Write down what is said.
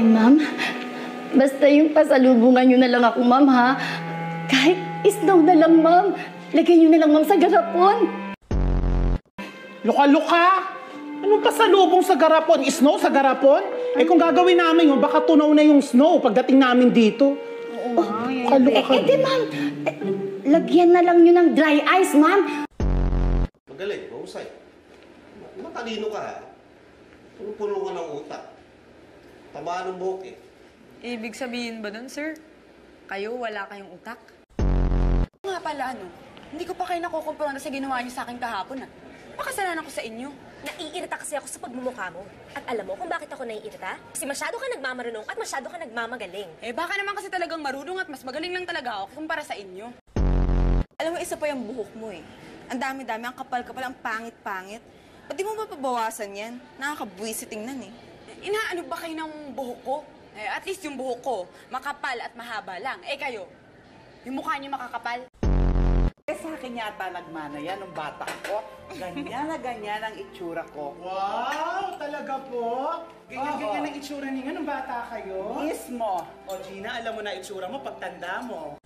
ma'am, basta yung pasalubungan nyo na lang ako, ma'am, ha? Kahit snow na lang, ma'am. Lagyan nyo na lang, ma'am, sa garapon. Luka-luka! Anong pasalubong sa garapon? Snow sa garapon? Eh kung gagawin namin yun, baka tunaw na yung snow pagdating namin dito. Luka-luka ka. Di, ma'am, lagyan na lang nyo ng dry ice, ma'am. Magaling, mahusay. Matalino ka, ha? Puno ka ng utak. Taba ng buhok, eh. Ibig sabihin ba nun, sir? Kayo, wala kayong utak? Nga pala, ano? Hindi ko pa kayo nakukumpronta sa ginawa niyo sa akin kahapon, ah. Pakasalanan ko sa inyo. Naiirita kasi ako sa pagmumukha mo. At alam mo kung bakit ako naiirita? Kasi masyado ka nagmamarunong at masyado ka nagmamagaling. Eh, baka naman kasi talagang marunong at mas magaling lang talaga ako kumpara sa inyo. Alam mo, isa pa yung buhok mo, eh. Ang dami-dami, ang kapal-kapal, ang pangit-pangit. Ba't di mo ba pabawasan yan? Nakakabwisit tingnan, eh. Inaano ba kayo ng buhok ko? Eh, at least yung buhok ko, makapal at mahaba lang. Eh, kayo, yung mukha niyo makakapal. Eh, sa akin yata nagmana yan nung bata ko. Ganyan na ganyan ang itsura ko. Wow! Talaga po? Ganyan-ganyan ang itsura niyo nung bata kayo? Mismo. O Gina, alam mo na itsura mo pagtanda mo.